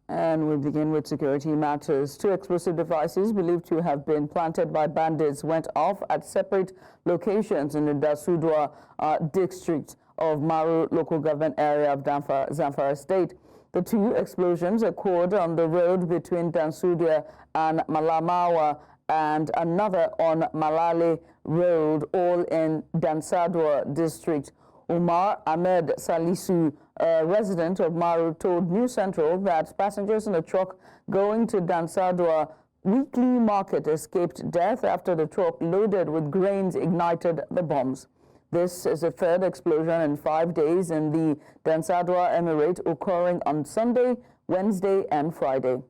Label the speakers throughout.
Speaker 1: And we begin with security matters. 2 explosive devices believed to have been planted by bandits went off at separate locations in the Dansadau District of Maru local government area of Zamfara State. The 2 explosions occurred on the road between Dansadau and Malamawa and another on Malale Road, all in Dansadau District. Umar Ahmed Salisu, a resident of Maru, told News Central that passengers in a truck going to Dansadau weekly market escaped death after the truck loaded with grains ignited the bombs. This is the 3rd explosion in 5 days in the Dansadau Emirate, occurring on Sunday, Wednesday, and Friday.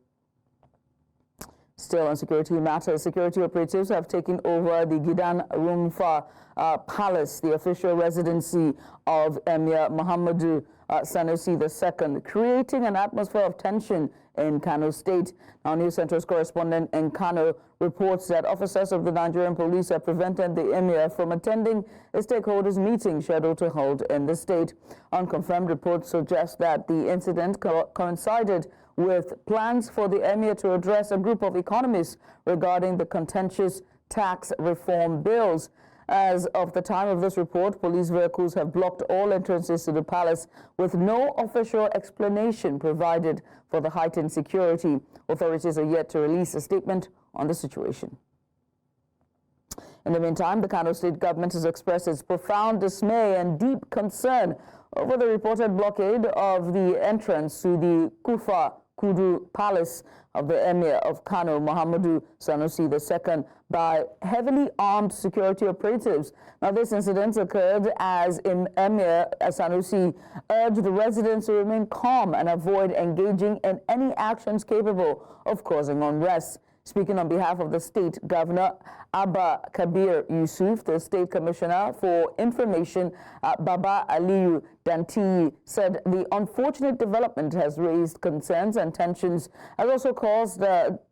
Speaker 1: Still on security matters, security operatives have taken over the Gidan Rumfa Palace, the official residency of Emir Muhammadu Sanusi II, creating an atmosphere of tension in Kano State. Now, News Central's correspondent in Kano reports that officers of the Nigerian police have prevented the Emir from attending a stakeholders meeting scheduled to hold in the state. Unconfirmed reports suggest that the incident coincided with plans for the Emir to address a group of economists regarding the contentious tax reform bills. As of the time of this report, police vehicles have blocked all entrances to the palace with no official explanation provided for the heightened security. Authorities are yet to release a statement on the situation. In the meantime, the Kano State Government has expressed its profound dismay and deep concern over the reported blockade of the entrance to the Kufa Kudu Palace of the Emir of Kano, Muhammadu Sanusi II, by heavily armed security operatives. Now, this incident occurred as Emir Sanusi urged the residents to remain calm and avoid engaging in any actions capable of causing unrest. Speaking on behalf of the state governor, Abba Kabir Yusuf, the state commissioner for information, Baba Aliyu Danti, said the unfortunate development has raised concerns and tensions, has also caused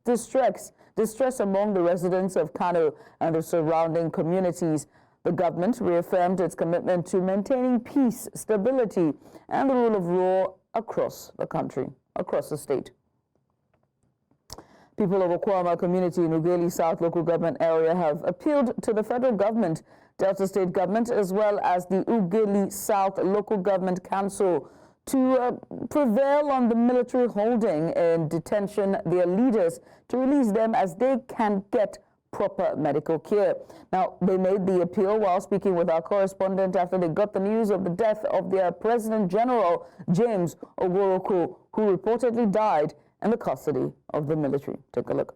Speaker 1: distress among the residents of Kano and the surrounding communities. The government reaffirmed its commitment to maintaining peace, stability, and the rule of law across the country, across the state. People of Okuama community in Ugeli South local government area have appealed to the federal government, Delta State government, as well as the Ugeli South local government council to prevail on the military holding and detention their leaders, to release them as they can get proper medical care. Now, they made the appeal while speaking with our correspondent after they got the news of the death of their President General James Ogoroko, who reportedly died in the custody of the military. Take a look.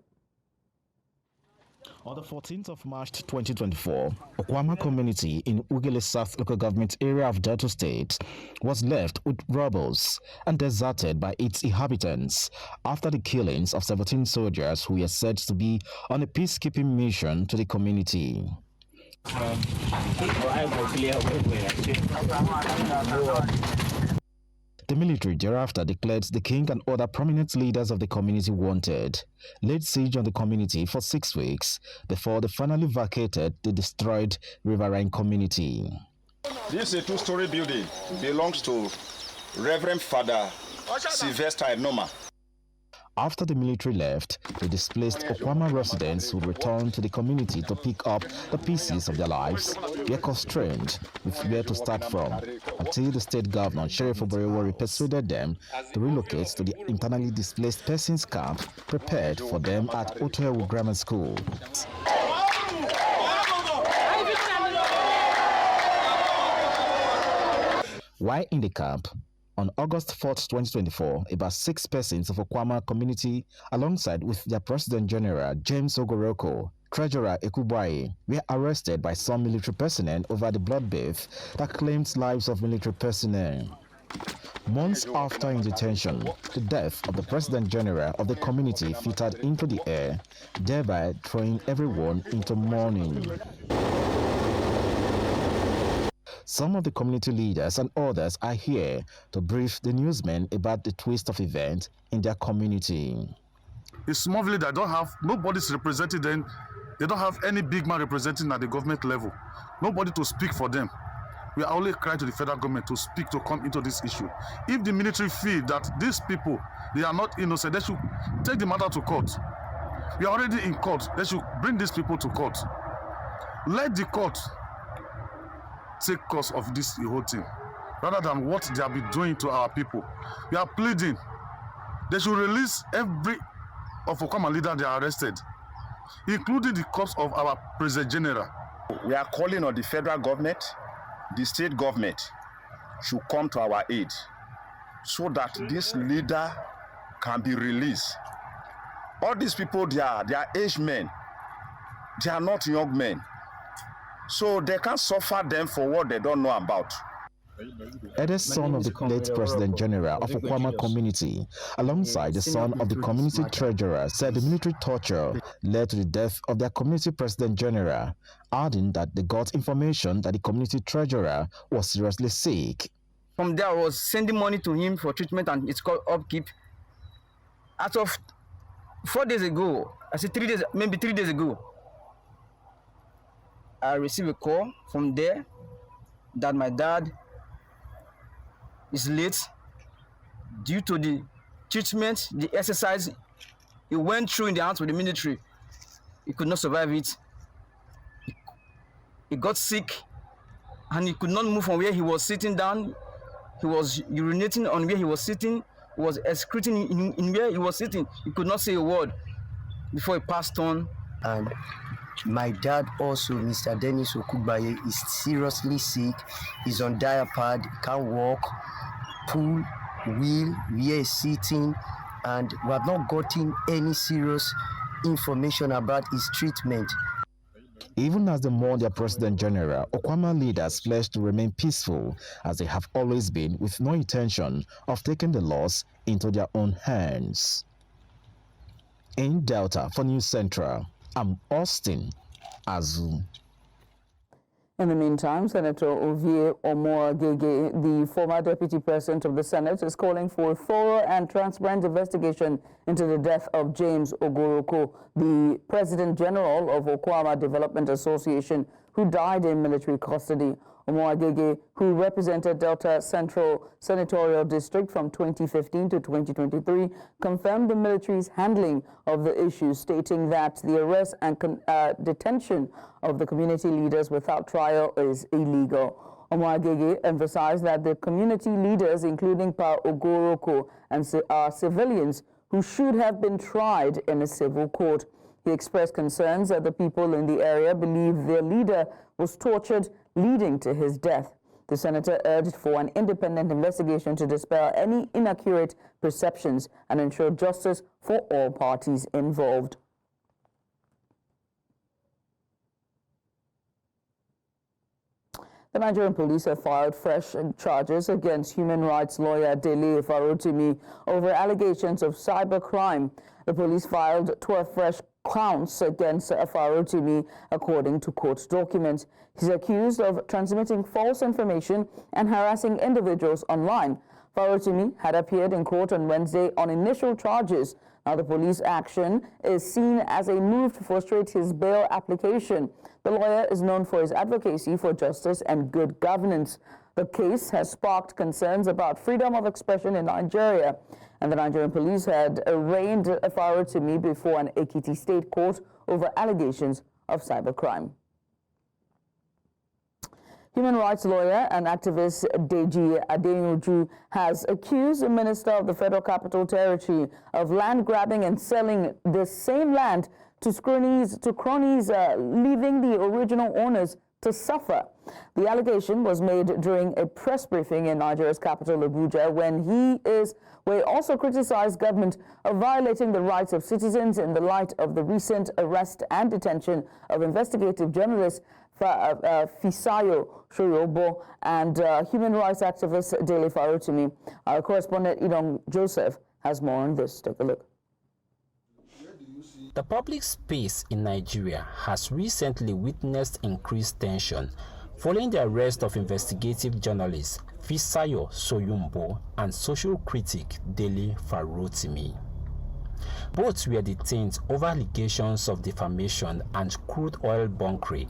Speaker 2: On the 14th of March 2024, Okuama community in Ugeli South local government area of Delta State was left with rebels and deserted by its inhabitants after the killings of 17 soldiers who were said to be on a peacekeeping mission to the community. The military thereafter declared the king and other prominent leaders of the community wanted, laid siege on the community for 6 weeks before they finally vacated the destroyed riverine community.
Speaker 3: This is a 2-story building, belongs to Reverend Father Sylvester Enoma.
Speaker 2: After the military left, the displaced Okuama residents who returned to the community to pick up the pieces of their lives were constrained with where to start from, until the state governor, Sheriff Oberewori, persuaded them to relocate to the internally displaced persons camp prepared for them at Otoewu Grammar School. While in the camp, on August 4, 2024, about 6 persons of Okuama community, alongside with their President General James Ogoroko, Treasurer Ekubayi, were arrested by some military personnel over the bloodbath that claimed lives of military personnel. Months after in detention, the death of the President General of the community filtered into the air, thereby throwing everyone into mourning. Some of the community leaders and others are here to brief the newsmen about the twist of events in their community.
Speaker 4: It's small village that don't have, nobody's representing them. They don't have any big man representing at the government level. Nobody to speak for them. We are only crying to the federal government to speak, to come into this issue. If the military feel that these people, they are not innocent, they should take the matter to court. We are already in court. They should bring these people to court. Let the court take course of this whole thing, rather than what they have been doing to our people. We are pleading. They should release every of Okuama leader they are arrested, including the corpse of our President General.
Speaker 3: We are calling on the federal government, the state government should come to our aid so that this leader can be released. All these people, they are aged men. They are not young men. So they can't suffer them for what they don't know about.
Speaker 2: Eldest son of the late President General of Okuama community, alongside the son of the community treasurer, said the military torture led to the death of their community President General, adding that they got information that the community treasurer was seriously sick.
Speaker 5: From there, I was sending money to him for treatment, and it's called upkeep. As of 4 days ago, I said 3 days, maybe 3 days ago, I received a call from there that my dad is late due to the treatment, the exercise he went through in the hands of the military. He could not survive it. He got sick and he could not move from where he was sitting down. He was urinating on where he was sitting. He was excreting in where he was sitting. He could not say a word before he passed on.
Speaker 6: And my dad also, Mr. Dennis Okubaye, is seriously sick. He's on diapad, can't walk, pull, wheel, where he's sitting, and we have not gotten any serious information about his treatment.
Speaker 2: Even as they mourn their President General, Okuama leaders pledged to remain peaceful, as they have always been, with no intention of taking the laws into their own hands. In Delta, for News Central, I'm Austin Azu.
Speaker 1: In the meantime, Senator Ovie Omoagege, the former deputy president of the Senate, is calling for a thorough and transparent investigation into the death of James Ogoroko, the President General of Okuama Development Association, who died in military custody. Omoagege, who represented Delta Central Senatorial District from 2015 to 2023, confirmed the military's handling of the issue, stating that the arrest and detention of the community leaders without trial is illegal. Omoagege emphasized that the community leaders, including Pa Ogoroko, are civilians who should have been tried in a civil court. He expressed concerns that the people in the area believe their leader was tortured, leading to his death. The senator urged for an independent investigation to dispel any inaccurate perceptions and ensure justice for all parties involved. The Nigerian police have filed fresh charges against human rights lawyer Dele Farotimi over allegations of cybercrime. The police filed 12 fresh counts against Farotimi, according to court documents. He's accused of transmitting false information and harassing individuals online. Farotimi had appeared in court on Wednesday on initial charges. Now, the police action is seen as a move to frustrate his bail application. The lawyer is known for his advocacy for justice and good governance. The case has sparked concerns about freedom of expression in Nigeria, and the Nigerian police had arraigned Farotimi before an Ekiti state court over allegations of cybercrime. Human rights lawyer and activist Deji Adenuju has accused the minister of the Federal Capital Territory of land grabbing and selling the same land to cronies, leaving the original owners to suffer. The allegation was made during a press briefing in Nigeria's capital, Abuja, when he also criticized government of violating the rights of citizens in the light of the recent arrest and detention of investigative journalist Fisayo Shoyobo and human rights activist Dele Farotimi. Our correspondent Idong Joseph has more on this. Take a look.
Speaker 7: The public space in Nigeria has recently witnessed increased tension following the arrest of investigative journalist Fisayo Shoyobo and social critic Dele Farotimi. Both were detained over allegations of defamation and crude oil bunkering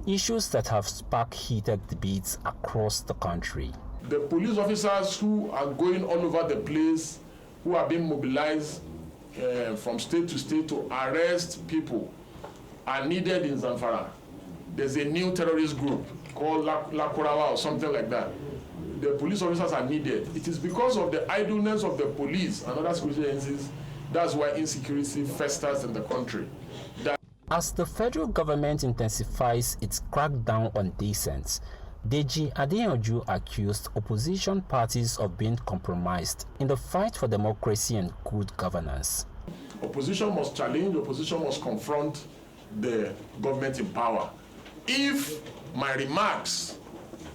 Speaker 7: issues that have sparked heated debates across the country.
Speaker 8: The police officers who are going all over the place, who are being mobilized from state to state to arrest people, are needed in Zamfara. There's a new terrorist group called Lakurawa or something like that. The police officers are needed. It is because of the idleness of the police and other security agencies that's why insecurity festers in the country.
Speaker 7: As the federal government intensifies its crackdown on dissent, Deji Adeyanju accused opposition parties of being compromised in the fight for democracy and good governance.
Speaker 8: Opposition must challenge, opposition must confront the government in power. If my remarks,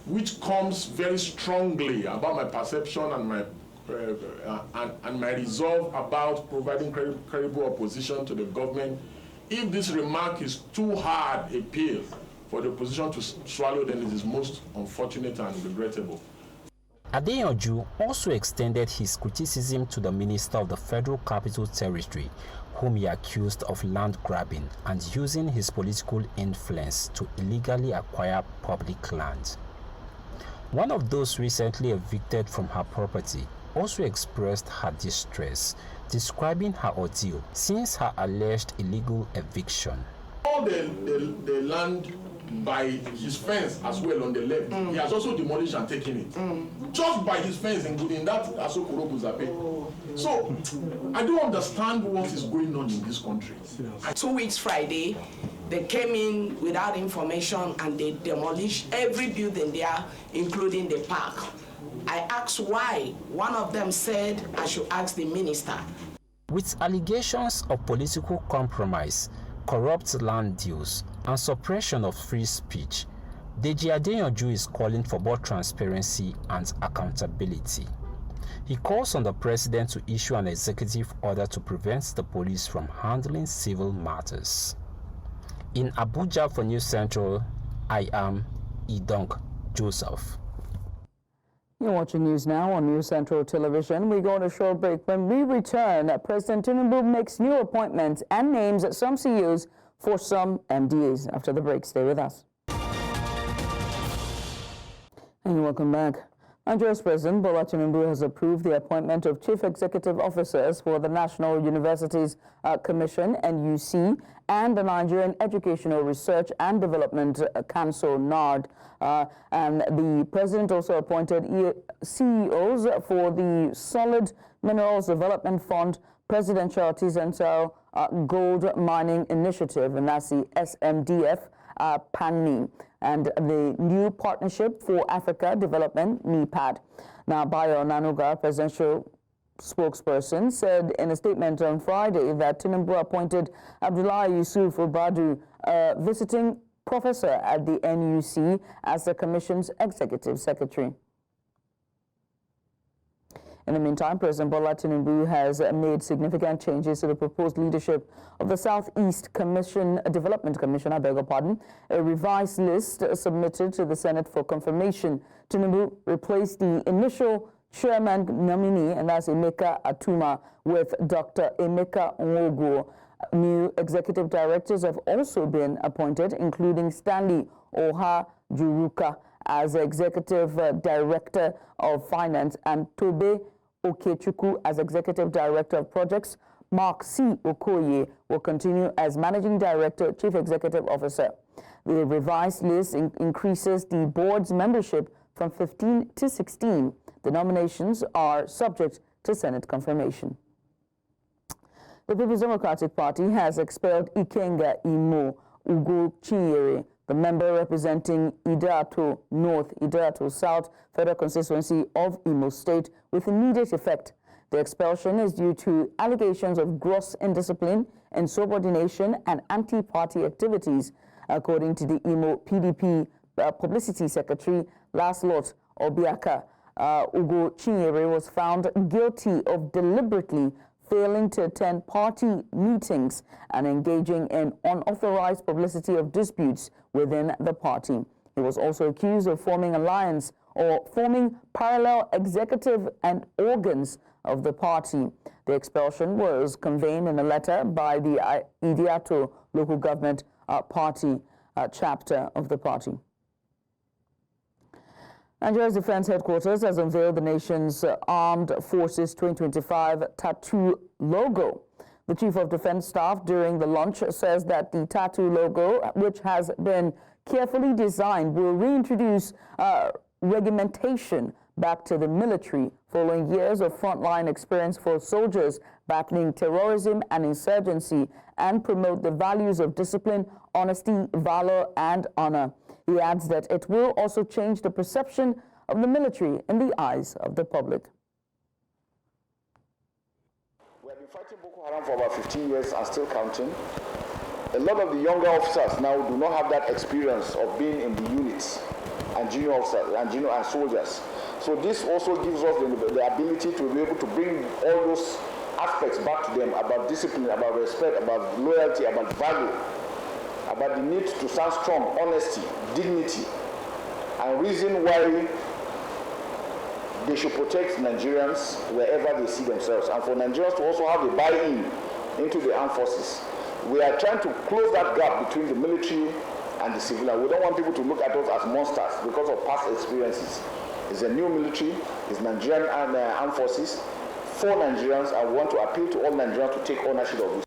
Speaker 8: which comes very strongly about my perception and my resolve about providing credible opposition to the government, if this remark is too hard a pill for the opposition to swallow, then it is most unfortunate and regrettable.
Speaker 7: Adeyanju also extended his criticism to the Minister of the Federal Capital Territory, whom he accused of land grabbing and using his political influence to illegally acquire public land. One of those recently evicted from her property also expressed her distress, describing her ordeal since her alleged illegal eviction.
Speaker 8: All the land by his fence as well on the left, he has also demolished and taken it. Just by his fence in that Asokoro Buzape. So, I don't understand what is going on in this country.
Speaker 9: 2 weeks Friday, they came in without information and they demolished every building there, including the park. I asked why. One of them said I should ask the minister.
Speaker 7: With allegations of political compromise, corrupt land deals, and suppression of free speech, Deji Adeyanju is calling for more transparency and accountability. He calls on the president to issue an executive order to prevent the police from handling civil matters. In Abuja for News Central, I am Idong Joseph.
Speaker 1: You're watching news now on News Central Television. We go on a short break. When we return, President Tinubu makes new appointments and names some CEOs for some MDAs. After the break, stay with us. And welcome back. Nigeria's President Bola Tinubu has approved the appointment of Chief Executive Officers for the National Universities Commission, NUC, and the Nigerian Educational Research and Development Council, NARD. And the President also appointed CEOs for the Solid Minerals Development Fund, Presidential Artisanal Gold Mining Initiative, and that's the SMDF, PANMI, and the New Partnership for Africa Development, NEPAD. Now, Bayo Nanuga, presidential spokesperson, said in a statement on Friday that Tinubu appointed Abdullahi Yusuf Obadu, visiting professor at the NUC, as the Commission's executive secretary. In the meantime, President Bola Tinubu has made significant changes to the proposed leadership of the Southeast Development Commission, I beg your pardon. A revised list submitted to the Senate for confirmation. Tinubu replaced the initial chairman nominee, and that's Emeka Atuma, with Dr. Emeka Nwogo. New executive directors have also been appointed, including Stanley Oha Juruka as executive director of finance and Tobe Okechukwu as executive director of projects. Mark C. Okoye will continue as managing director, chief executive officer. The revised list increases the board's membership from 15 to 16. The nominations are subject to Senate confirmation. The People's Democratic Party has expelled Ikenga Imo Ugochinyere, the member representing Idato North, Idato South Federal Constituency of Imo State, with immediate effect. The expulsion is due to allegations of gross indiscipline, insubordination, and anti-party activities, according to the Imo PDP Publicity Secretary, Laslot Obiaka. Ugochinyere was found guilty of deliberately failing to attend party meetings and engaging in unauthorized publicity of disputes within the party. He was also accused of forming alliance or forming parallel executive and organs of the party. The expulsion was conveyed in a letter by the Idiato local government party. chapter of the party. Nigeria's Defense Headquarters has unveiled the nation's Armed Forces 2025 tattoo logo. The Chief of Defense Staff during the launch says that the tattoo logo, which has been carefully designed, will reintroduce regimentation back to the military following years of frontline experience for soldiers battling terrorism and insurgency, and promote the values of discipline, honesty, valor, and honor. He adds that it will also change the perception of the military in the eyes of the public.
Speaker 10: We have been fighting Boko Haram for about 15 years and still counting. A lot of the younger officers now do not have that experience of being in the units and junior officers and soldiers. So this also gives us the ability to be able to bring all those aspects back to them about discipline, about respect, about loyalty, about value, about the need to stand strong, honesty, dignity, and reason why they should protect Nigerians wherever they see themselves, and for Nigerians to also have a buy-in into the armed forces. We are trying to close that gap between the military and the civilian. We don't want people to look at us as monsters because of past experiences. It's a new military, it's Nigerian armed forces for Nigerians. I want to appeal to all Nigerians to take ownership of this.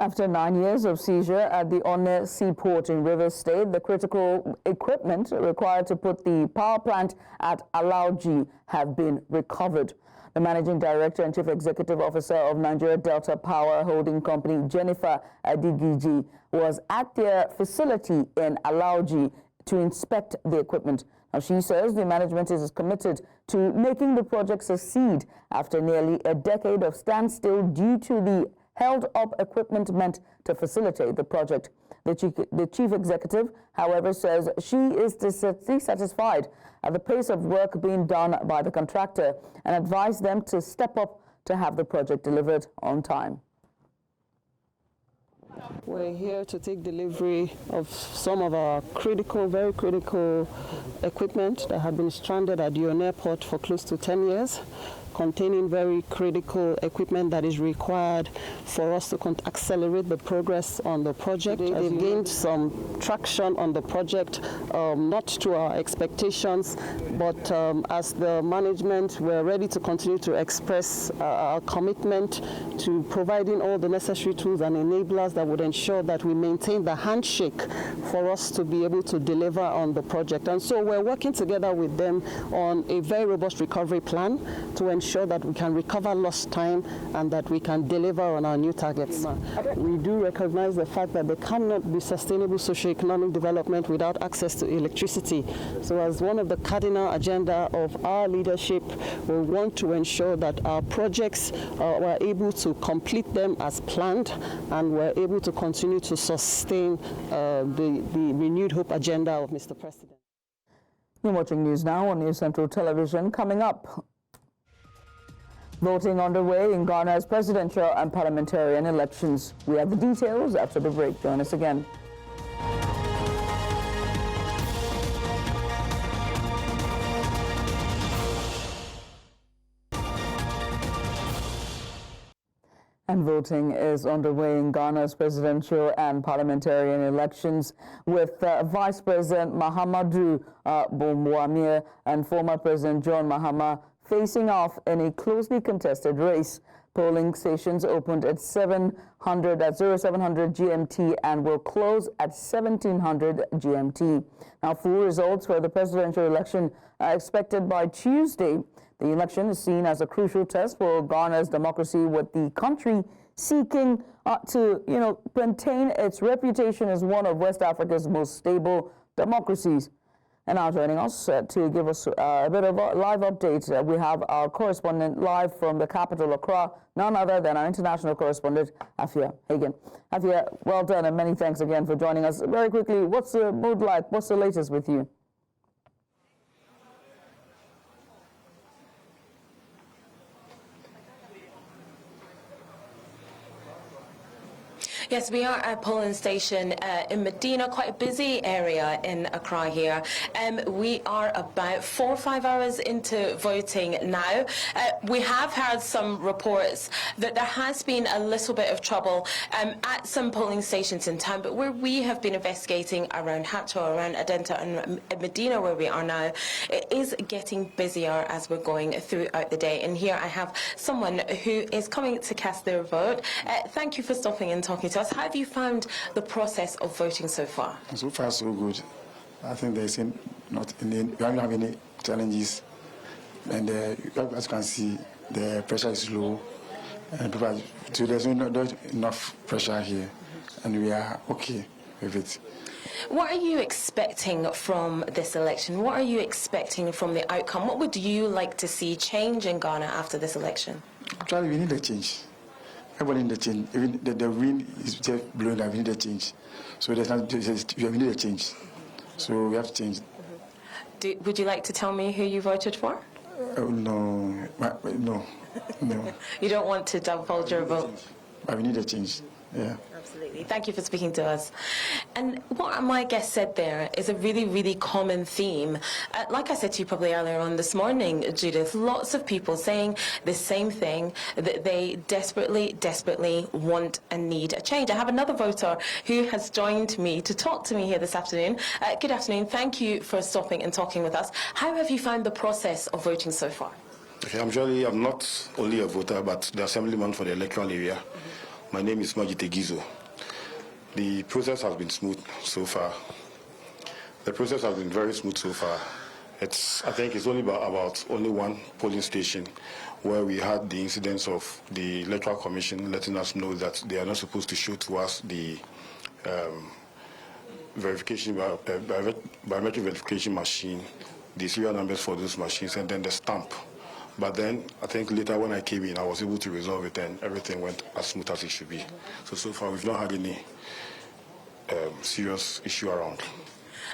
Speaker 1: After 9 years of seizure at the Onne Seaport in Rivers State, the critical equipment required to put the power plant at Alaoji have been recovered. The Managing Director and Chief Executive Officer of Nigeria Delta Power Holding Company, Jennifer Adigiji, was at their facility in Alaoji to inspect the equipment. Now, she says the management is committed to making the project succeed after nearly a decade of standstill due to the held-up equipment meant to facilitate the project. The chief executive, however, says she is dissatisfied at the pace of work being done by the contractor and advised them to step up to have the project delivered on time.
Speaker 11: We're here to take delivery of some of our critical, very critical equipment that have been stranded at the Onne Airport for close to 10 years. Containing very critical equipment that is required for us to accelerate the progress on the project. They've gained some traction on the project, not to our expectations, but as the management, we're ready to continue to express our commitment to providing all the necessary tools and enablers that would ensure that we maintain the handshake for us to be able to deliver on the project. And so we're working together with them on a very robust recovery plan to ensure that we can recover lost time and that we can deliver on our new targets. We do recognize the fact that there cannot be sustainable socio-economic development without access to electricity. So as one of the cardinal agenda of our leadership, we want to ensure that our projects, we're able to complete them as planned, and we're able to continue to sustain the renewed hope agenda of Mr. President.
Speaker 1: You're watching News Now on News Central Television. Coming up, voting underway in Ghana's presidential and parliamentarian elections. We have the details after the break. Join us again. And voting is underway in Ghana's presidential and parliamentarian elections, with Vice President Muhammadu Sanusi and former President John Mahama facing off in a closely contested race. Polling stations opened at 0700 GMT and will close at 1700 GMT. Now, full results for the presidential election are expected by Tuesday. The election is seen as a crucial test for Ghana's democracy, with the country seeking to maintain its reputation as one of West Africa's most stable democracies. And now joining us to give us a bit of a live update, we have our correspondent live from the capital, Accra, none other than our international correspondent, Afia Hagen. Afia, well done, and many thanks again for joining us. Very quickly, what's the mood like? What's the latest with you?
Speaker 12: Yes, we are at a polling station in Medina, quite a busy area in Accra here. We are about 4 or 5 hours into voting now. We have had some reports that there has been a little bit of trouble at some polling stations in town, but where we have been investigating around Hacho, around Adenta and Medina, where we are now, it is getting busier as we're going throughout the day. And here I have someone who is coming to cast their vote. Thank you for stopping and talking to us. How have you found the process of voting so far?
Speaker 13: So far, so good. I think there's not any, we don't have any challenges. And as you can see, the pressure is low. And people, so there's not enough pressure here. And we are okay with it.
Speaker 12: What are you expecting from this election? What are you expecting from the outcome? What would you like to see change in Ghana after this election?
Speaker 13: Actually, we need a change. Everybody need a change. Even the wind is just blowing up. We need a change. So we need a change. So we have to change.
Speaker 12: Would you like to tell me who you voted for?
Speaker 13: No.
Speaker 12: You don't want to divulge your vote?
Speaker 13: But we need a change. Yeah.
Speaker 12: Absolutely. Thank you for speaking to us. And what my guest said there is a really, really common theme. Like I said to you probably earlier on this morning, Judith, lots of people saying the same thing, that they desperately, desperately want and need a change. I have another voter who has joined me to talk to me here this afternoon. Good afternoon. Thank you for stopping and talking with us. How have you found the process of voting so far?
Speaker 14: Okay, I'm not only a voter, but the assemblyman for the electoral area. My name is Majite Gizo. The process has been smooth so far. The process has been very smooth so far. I think it's only about only one polling station where we had the incidents of the Electoral Commission letting us know that they are not supposed to show to us the biometric verification machine, the serial numbers for those machines, and then the stamp. But then, I think later when I came in, I was able to resolve it, and everything went as smooth as it should be. So far, we've not had any serious issue around.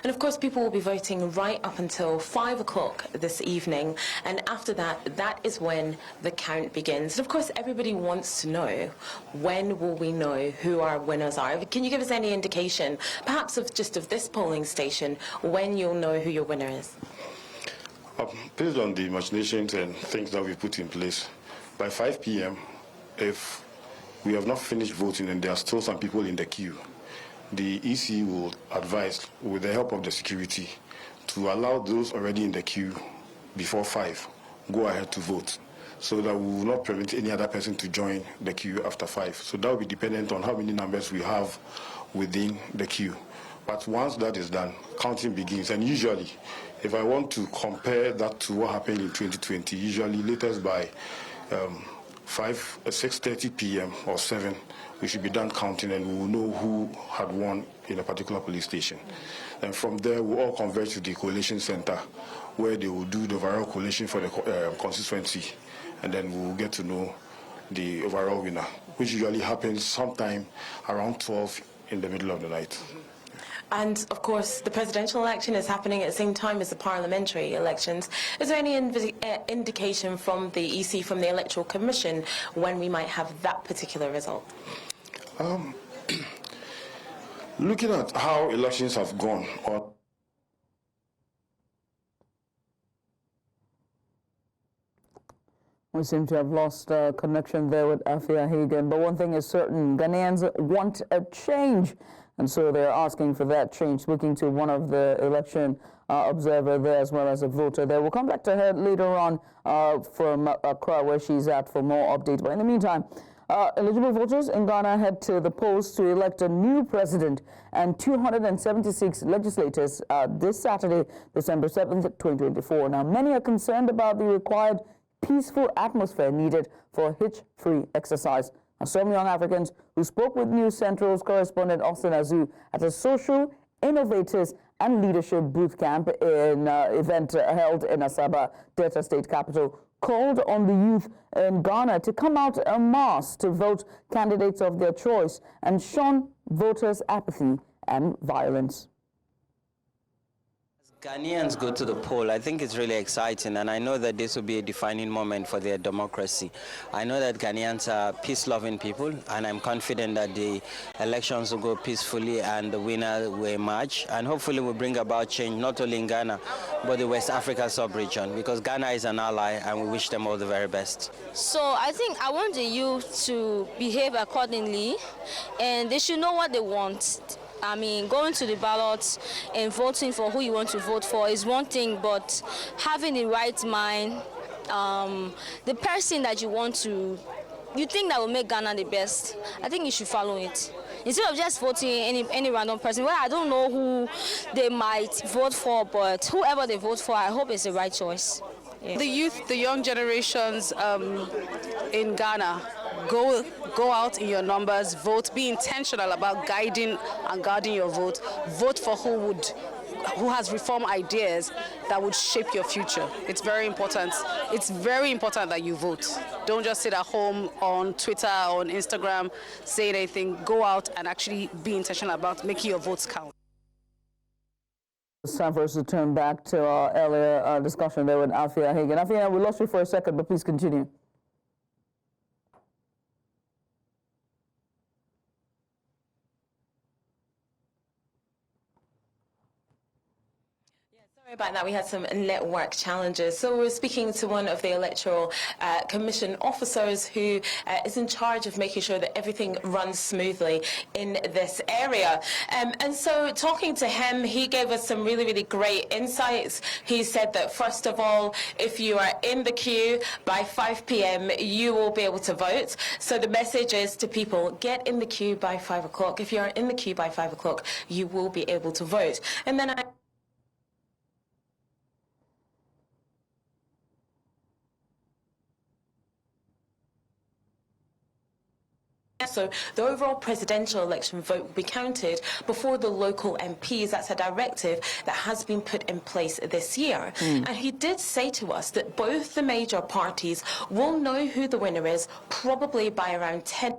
Speaker 12: And of course, people will be voting right up until 5 o'clock this evening. And after that, that is when the count begins. And of course, everybody wants to know, when will we know who our winners are? Can you give us any indication, perhaps of this polling station, when you'll know who your winner is?
Speaker 14: Based on the machinations and things that we put in place, by 5 p.m., if we have not finished voting and there are still some people in the queue, the EC will advise, with the help of the security, to allow those already in the queue before 5 go ahead to vote, so that we will not permit any other person to join the queue after 5. So that will be dependent on how many numbers we have within the queue. But once that is done, counting begins. And usually, if I want to compare that to what happened in 2020, usually latest by 6:30 p.m. or 7, we should be done counting, and we will know who had won in a particular police station. And from there, we'll all converge to the collation center, where they will do the overall collation for the constituency, and then we will get to know the overall winner, which usually happens sometime around 12 in the middle of the night.
Speaker 12: And of course, the presidential election is happening at the same time as the parliamentary elections. Is there any indication from the EC, from the Electoral Commission, when we might have that particular result?
Speaker 14: Looking at how elections have gone,
Speaker 1: we seem to have lost connection there with Afia Hagen, but one thing is certain, Ghanaians want a change. And so they're asking for that change, speaking to one of the election observer there as well as a voter there. We'll come back to her later on from Accra, where she's at, for more updates. But in the meantime, eligible voters in Ghana head to the polls to elect a new president and 276 legislators this Saturday, December 7th, 2024. Now, many are concerned about the required peaceful atmosphere needed for a hitch-free exercise. Some young Africans who spoke with News Central's correspondent Austin Azu at a social innovators and leadership boot camp in event held in Asaba, Delta State capital, called on the youth in Ghana to come out en masse to vote candidates of their choice and shun voters' apathy and violence.
Speaker 15: Ghanaians go to the poll. I think it's really exciting, and I know that this will be a defining moment for their democracy. I know that Ghanaians are peace-loving people, and I'm confident that the elections will go peacefully and the winner will emerge, and hopefully will bring about change not only in Ghana, but the West Africa sub-region, because Ghana is an ally, and we wish them all the very best.
Speaker 16: So I think I want the youth to behave accordingly, and they should know what they want. I mean, going to the ballot and voting for who you want to vote for is one thing, but having the right mind, the person that you think that will make Ghana the best, I think you should follow it. Instead of just voting any random person, well, I don't know who they might vote for, but whoever they vote for, I hope it's the right choice. Yeah.
Speaker 17: The youth, the young generations in Ghana, go out in your numbers, vote, be intentional about guiding and guarding your vote. Vote for who has reform ideas that would shape your future. It's very important. It's very important that you vote. Don't just sit at home on Twitter or on Instagram saying anything. Go out and actually be intentional about making your votes count.
Speaker 1: It's time for us to turn back to our earlier discussion there with Afia Hagen. Afia, we lost you for a second, but please continue.
Speaker 12: Sorry about that, we had some network challenges. So we're speaking to one of the Electoral Commission officers who is in charge of making sure that everything runs smoothly in this area. And so talking to him, he gave us some really, really great insights. He said that, first of all, if you are in the queue by 5 p.m., you will be able to vote. So the message is to people, get in the queue by 5 o'clock. If you are in the queue by 5 o'clock, you will be able to vote. And then so the overall presidential election vote will be counted before the local MPs. That's a directive that has been put in place this year. And he did say to us that both the major parties will know who the winner is probably by around 10.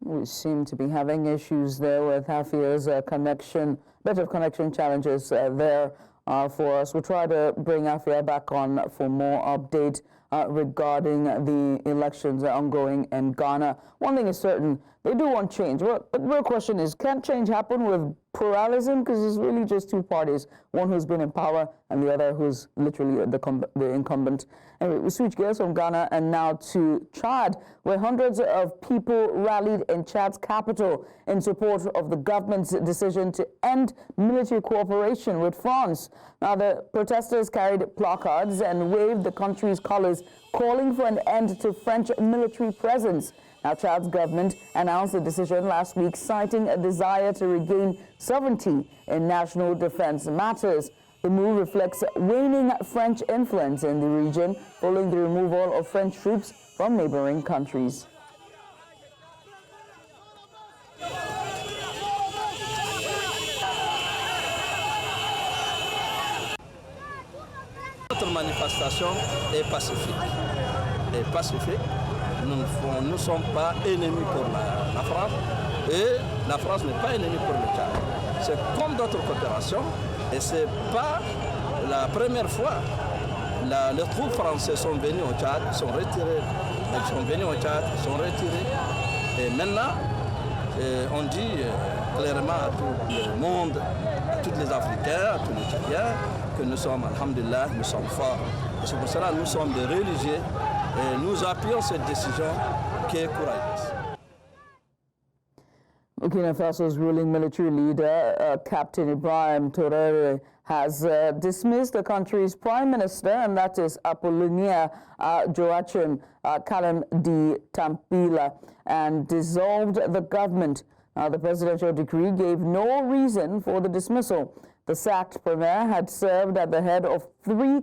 Speaker 1: We seem to be having issues there with Afia's connection, bit of connection challenges there for us. We'll try to bring Afia back on for more update regarding the elections ongoing in Ghana. One thing is certain, they do want change. Well, the real question is, can change happen with pluralism? Because it's really just two parties, one who's been in power and the other who's literally the incumbent. Anyway, we switch gears from Ghana and now to Chad, where hundreds of people rallied in Chad's capital in support of the government's decision to end military cooperation with France. Now, the protesters carried placards and waved the country's colors, calling for an end to French military presence. Now, Chad's government announced the decision last week, citing a desire to regain sovereignty in national defense matters. The move reflects waning French influence in the region following the removal of French troops from neighboring countries.
Speaker 18: Notre manifestation est pacifique. Nous ne sommes pas ennemis pour la France et la France n'est pas ennemie pour le Tchad. C'est comme d'autres coopérations et ce n'est pas la première fois. Les troupes françaises sont venues au Tchad, sont retirées. Elles sont venues au Tchad, sont retirées. Et maintenant, on dit clairement à tout le monde, à tous les Africains, à tous les Tchadiens, que nous sommes, alhamdulillah, nous sommes forts. Et c'est pour cela que nous sommes des religieux et nous appuyons cette décision qui est courageuse.
Speaker 1: Burkina Faso's ruling military leader, Captain Ibrahim Traoré, has dismissed the country's prime minister, and that is Apollinaire Joachim Kalem Di Tampila, and dissolved the government. Now, the presidential decree gave no reason for the dismissal. The sacked premier had served at the head of 3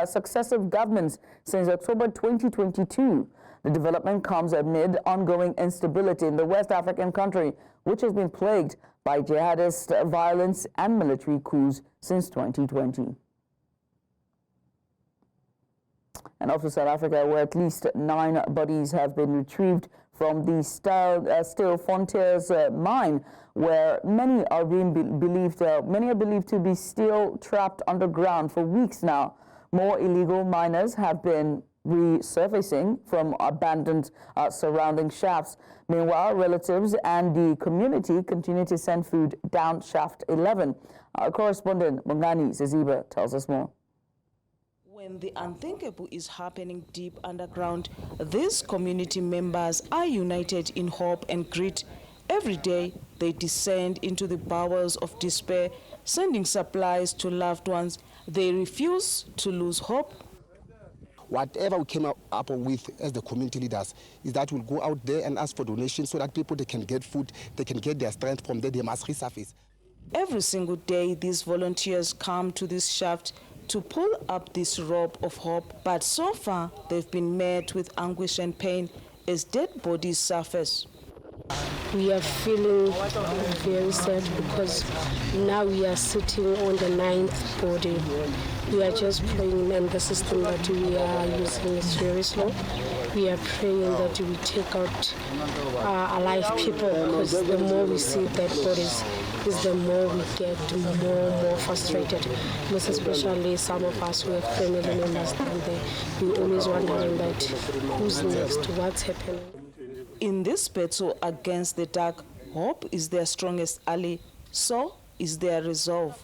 Speaker 1: successive governments since October 2022. The development comes amid ongoing instability in the West African country, which has been plagued by jihadist violence and military coups since 2020. And off to South Africa, where at least 9 bodies have been retrieved from the Steel Frontiers mine, where many are believed to be still trapped underground for weeks now. More illegal miners have been resurfacing from abandoned surrounding shafts. Meanwhile, relatives and the community continue to send food down Shaft 11. Our correspondent Mungani Ziziba tells us more.
Speaker 19: When the unthinkable is happening deep underground, these community members are united in hope and grit. Every day, they descend into the bowels of despair, sending supplies to loved ones. They refuse to lose hope.
Speaker 20: Whatever we came up with as the community leaders is that we'll go out there and ask for donations so that people, they can get food, they can get their strength from there, they must resurface.
Speaker 19: Every single day, these volunteers come to this shaft to pull up this rope of hope, but so far they've been met with anguish and pain as dead bodies surface.
Speaker 21: We are feeling very sad because now we are sitting on the 9th body. We are just praying, and the system that we are using is very slow. We are praying that we take out alive people, because the more we see dead bodies, is the more we get more frustrated. Most especially some of us who have family members down there. We always wondering that who's next, what's happening.
Speaker 19: In this battle against the dark, hope is their strongest ally, so is their resolve.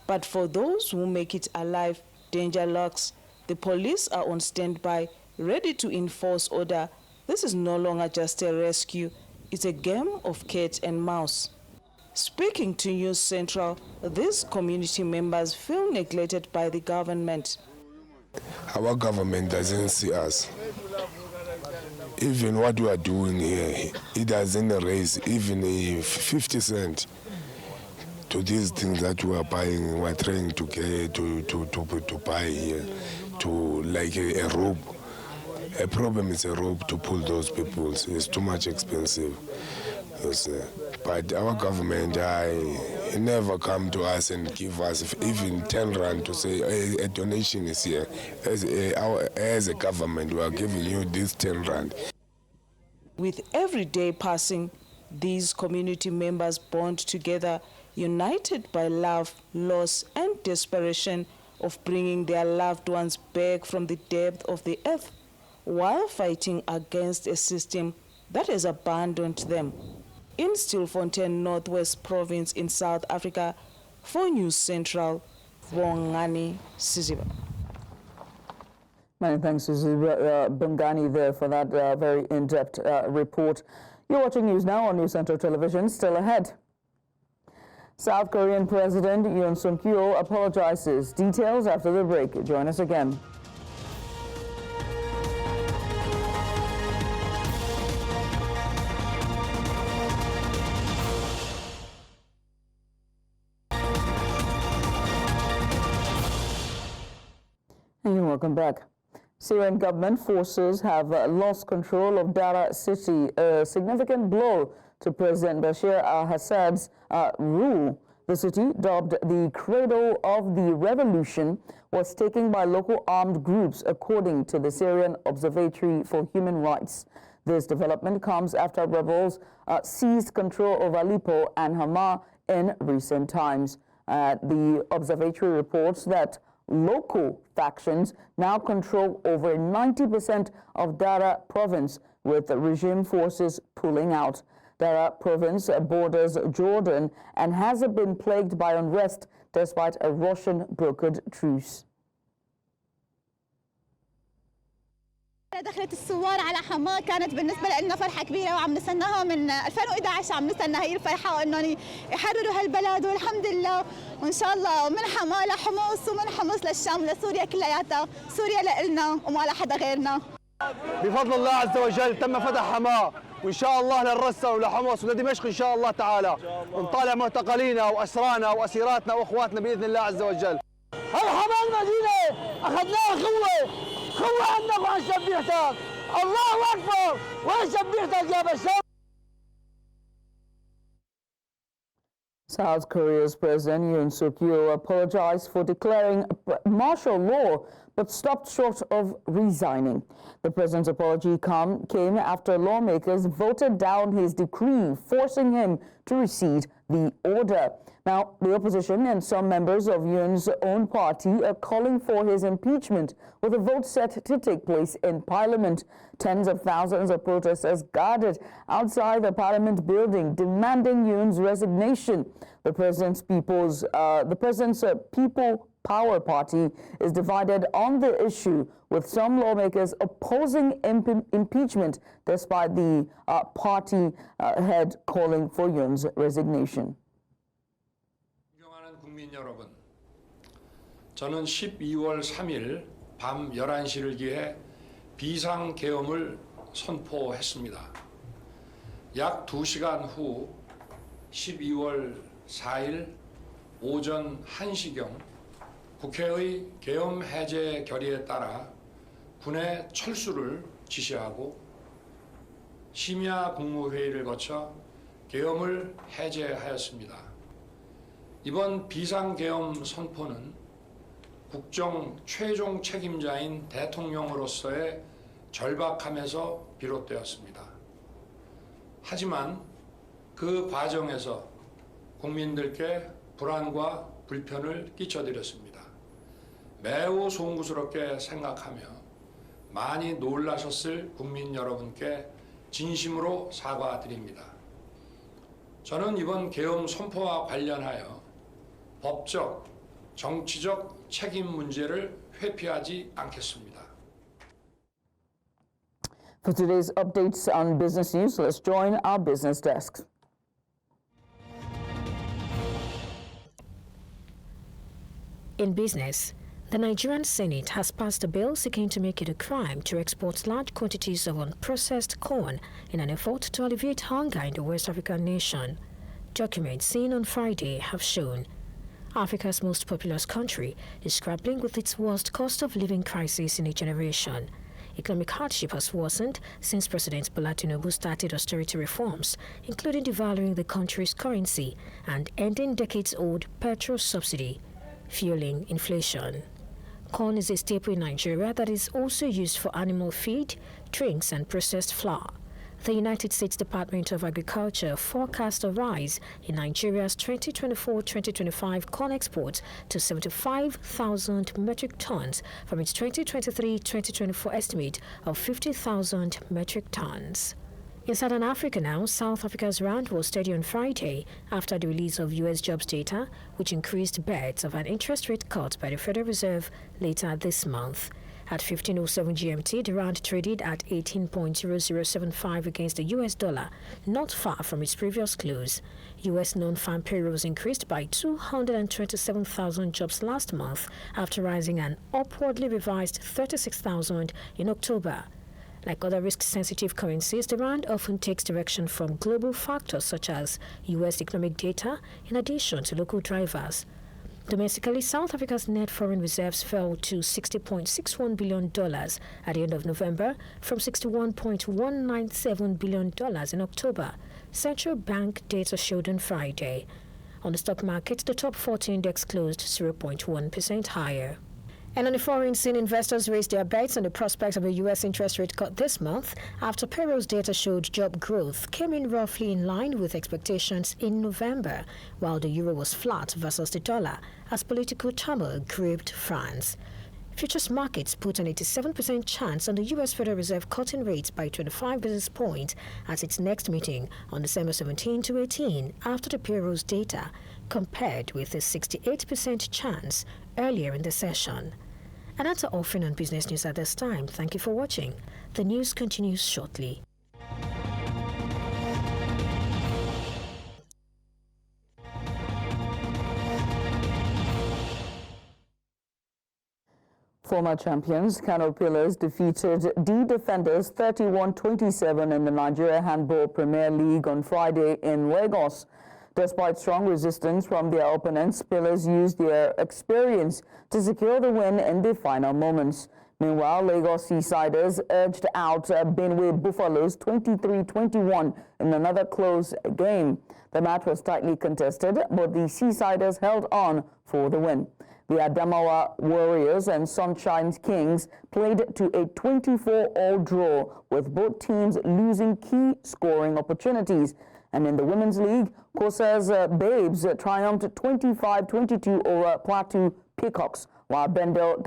Speaker 19: But for those who make it alive, danger lurks. The police are on standby, ready to enforce order. This is no longer just a rescue, it's a game of cat and mouse. Speaking to News Central, these community members feel neglected by the government.
Speaker 22: Our government doesn't see us. Even what we are doing here, it doesn't raise even a 50 cents to these things that we are buying. We are trying to get to buy here, to like a rope. A problem is a rope to pull those people. It's too much expensive. Yes, but our government, it never come to us and give us even 10 rand to say a donation is here. As a government, we are giving you this 10 rand.
Speaker 19: With every day passing, these community members bond together, united by love, loss, and desperation of bringing their loved ones back from the depth of the earth, while fighting against a system that has abandoned them. In Stilfontein, Northwest Province in South Africa, for News Central, Bongani Siziba.
Speaker 1: Many thanks to Bongani there for that very in-depth report. You're watching News Now on News Central Television. Still ahead. South Korean President Yoon Suk-yeol apologizes. Details after the break. Join us again. And welcome back. Syrian government forces have lost control of Dara city, a significant blow to President Bashar al-Assad's rule. The city, dubbed the cradle of the revolution, was taken by local armed groups, according to the Syrian Observatory for Human Rights. This development comes after rebels seized control of Aleppo and Hama in recent times. The observatory reports that local factions now control over 90% of Dara province, with regime forces pulling out. Dara province borders Jordan and has been plagued by unrest despite a Russian-brokered truce.
Speaker 23: دخلت الثوار على حماه كانت بالنسبه لنا فرحه كبيره وعم نستناها من 2011 عم نستنى هي الفرحه وانهم يحرروا هالبلد والحمد لله وان شاء الله من حماه لحمص ومن حمص للشام لسوريا كلياتها سوريا لنا وما لحدا غيرنا.
Speaker 24: بفضل الله عز وجل تم فتح حماه وان شاء الله للرسا ولحمص ولدمشق ان شاء الله تعالى ونطالع معتقلينا واسرانا واسيراتنا واخواتنا باذن الله عز وجل. هالحماه المدينه اخذناها قوة عندك وعن شبيحتك الله أكبر وعن شبيحتك يا بشار.
Speaker 1: South Korea's President Yoon Suk-yeol apologized for declaring martial law but stopped short of resigning. The president's apology came after lawmakers voted down his decree, forcing him to rescind the order. Now, the opposition and some members of Yun's own party are calling for his impeachment, with a vote set to take place in Parliament. Tens of thousands of protesters gathered outside the Parliament building, demanding Yun's resignation. The president's People Power Party is divided on the issue, with some lawmakers opposing impeachment, despite the party head calling for Yun's resignation.
Speaker 3: 국민 여러분, 저는 12월 3일 밤 11시를 기해 비상계엄을 선포했습니다. 약 2시간 후 12월 4일 오전 1시경 국회의 계엄 해제 결의에 따라 군의 철수를 지시하고 심야 국무회의를 거쳐 계엄을 해제하였습니다. 이번 비상계엄 선포는 국정 최종 책임자인 대통령으로서의 절박함에서 비롯되었습니다. 하지만 그 과정에서 국민들께 불안과 불편을 끼쳐드렸습니다. 매우 송구스럽게 생각하며 많이 놀라셨을 국민 여러분께 진심으로 사과드립니다. 저는 이번 계엄 선포와 관련하여 법적, 정치적 책임 문제를 회피하지 않겠습니다.
Speaker 1: For today's updates on business news, let's join our business desk.
Speaker 4: In business, the Nigerian Senate has passed a bill seeking to make it a crime to export large quantities of unprocessed corn in an effort to alleviate hunger in the West African nation. Documents seen on Friday have shown Africa's most populous country is grappling with its worst cost of living crisis in a generation. Economic hardship has worsened since President Bola Tinubu started austerity reforms, including devaluing the country's currency and ending decades-old petrol subsidy, fueling inflation. Corn is a staple in Nigeria that is also used for animal feed, drinks, and processed flour. The United States Department of Agriculture forecast a rise in Nigeria's 2024-2025 corn exports to 75,000 metric tons from its 2023-2024 estimate of 50,000 metric tons. In Southern Africa now, South Africa's rand was steady on Friday after the release of U.S. jobs data, which increased bets of an interest rate cut by the Federal Reserve later this month. At 15:07 GMT, the rand traded at 18.0075 against the US dollar, not far from its previous close. US non-farm payrolls increased by 227,000 jobs last month after rising an upwardly revised 36,000 in October. Like other risk-sensitive currencies, the rand often takes direction from global factors such as US economic data in addition to local drivers. Domestically, South Africa's net foreign reserves fell to $60.61 billion at the end of November from $61.197 billion in October, central bank data showed on Friday. On the stock market, the top 40 index closed 0.1% higher. And on the foreign scene, investors raised their bets on the prospects of a U.S. interest rate cut this month after payrolls data showed job growth came in roughly in line with expectations in November, while the euro was flat versus the dollar as political turmoil gripped France. Futures markets put an 87% chance on the U.S. Federal Reserve cutting rates by 25 basis points at its next meeting on December 17 to 18 after the payrolls data, compared with a 68% chance earlier in the session. And that's all offering on business news at this time. Thank you for watching. The news continues shortly.
Speaker 1: Former champions Kano Pillars defeated D Defenders 31-27 in the Nigeria Handball Premier League on Friday in Lagos. Despite strong resistance from their opponents, Pillars used their experience to secure the win in the final moments. Meanwhile, Lagos Seasiders edged out Benue Buffaloes 23-21 in another close game. The match was tightly contested, but the Seasiders held on for the win. The Adamawa Warriors and Sunshine Kings played to a 24-all draw, with both teams losing key scoring opportunities. And in the Women's League, Kosa's Babes triumphed 25-22 over Plateau Peacocks, while Bendel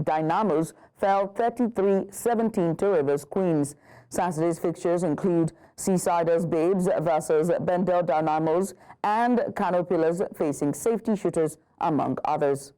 Speaker 1: Dynamos fell 33-17 to Rivers Queens. Saturday's fixtures include Seasiders Babes versus Bendel Dynamos and Kano Pillars facing Safety Shooters, among others.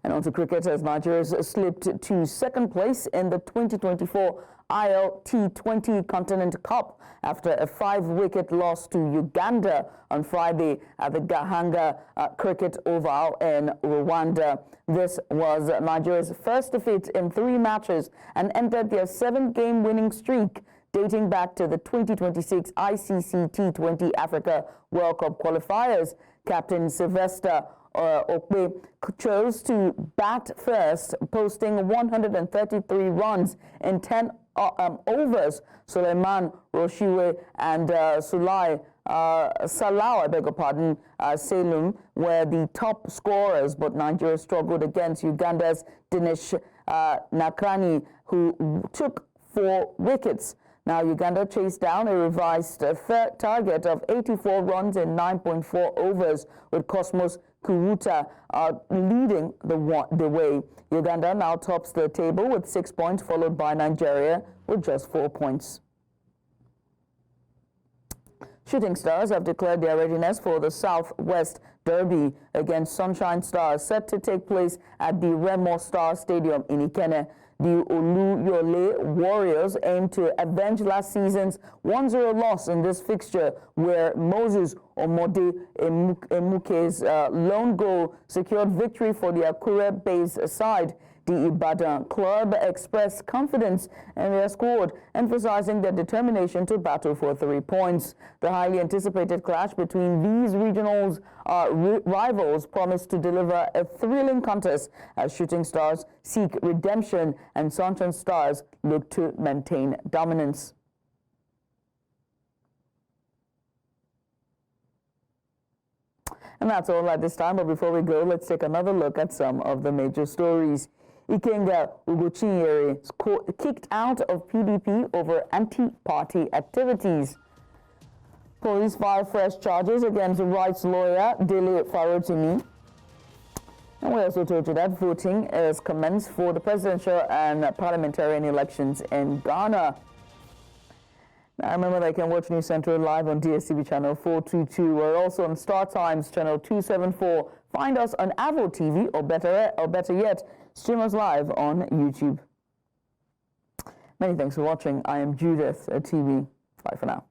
Speaker 1: And on to cricket, as Nigeria slipped to second place in the 2024 ILT20 Continent Cup after a 5-wicket loss to Uganda on Friday at the Gahanga Cricket Oval in Rwanda. This was Nigeria's first defeat in 3 matches and ended their 7-game winning streak dating back to the 2026 ICC T20 Africa World Cup qualifiers. Captain Sylvester Okwe chose to bat first, posting 133 runs in 10 overs. Suleiman Roshiwe and Salau, Salum were the top scorers, but Nigeria struggled against Uganda's Dinesh Nakrani, who took 4 wickets. Now, Uganda chased down a revised third target of 84 runs in 9.4 overs, with Cosmos Kuwuta leading the way. Uganda now tops the table with 6 points, followed by Nigeria with just 4 points. Shooting Stars have declared their readiness for the Southwest Derby against Sunshine Stars, set to take place at the Remo Star Stadium in Ikene. The Oluyole Warriors aim to avenge last season's 1-0 loss in this fixture, where Moses Omode Emuke's lone goal secured victory for the Akure-based side. The Ibadan club expressed confidence in their squad, emphasizing their determination to battle for 3 points. The highly anticipated clash between these regional rivals promised to deliver a thrilling contest as Shooting Stars seek redemption and Sunshine Stars look to maintain dominance. And that's all at this time, but before we go, let's take another look at some of the major stories. Ikenga Ugochinyere kicked out of PDP over anti-party activities. Police file fresh charges against rights lawyer Dele Farotimi. And we also told you that voting is commenced for the presidential and parliamentarian elections in Ghana. Now remember that you can watch News Central live on DSTV channel 422. We're also on Star Times channel 274. Find us on Avo TV, or better yet, stream us live on YouTube. Many thanks for watching. I am Judith at TV. Bye for now.